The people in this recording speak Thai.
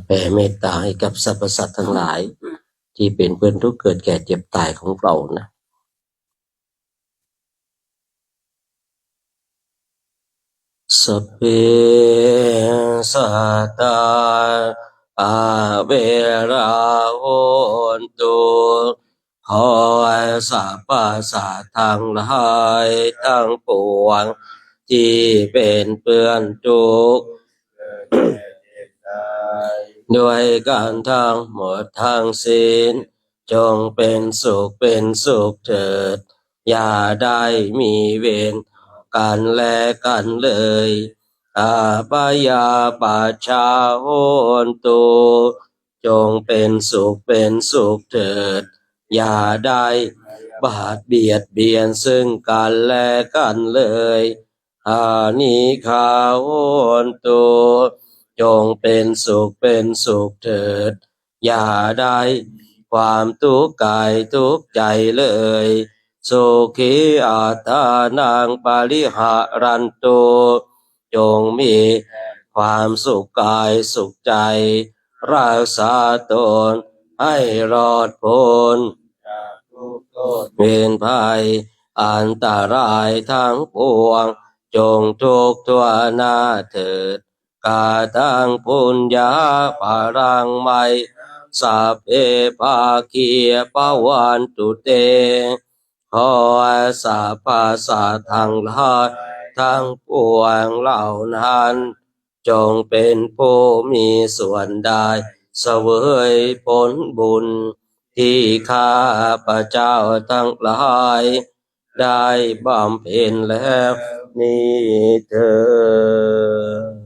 แผ่เมตตาให้กับสรรพสัตว์ทั้งหลายที่เป็นเพื่อนทุกข์เกิดแก่เจ็บตายของเรานะสัพเพสัตตาอาเวราโหนตุขอให้สรรพสัตว์ทั้งหลายทั้งปวงที่เป็นเพื่อนทุกข์ด้วยกันทั้งหมดทั้งสิ้นจงเป็นสุขเถิดอย่าได้มีเวรกันและกันเลยอาปยาปัชชาโหนตุจงเป็นสุขเถิดอย่าได้บาดเบียดเบียนซึ่งกันและกันเลยอานิคาโหนตุจงเป็นสุขเถิดอย่าได้ความทุกข์กายทุกข์ใจเลยสุขีอัตตานังปาริหารันตุจงมีความสุขกายสุขใจรักษาตนให้รอดพ้นเวรภัยอันตรายทั้งปวงจงทุกข์ทั่วหน้าเถิดกาตังปุญญาภารังไมสัพเพภาคีปวันตุเตขอให้สรรพสัตว์ทั้งหลายทั้งปวงเหล่านั้นจงเป็นผู้มีส่วนได้เสวยผลบุญที่ข้าพระเจ้าทั้งหลายได้บำเพ็ญแล้วนี้เถิด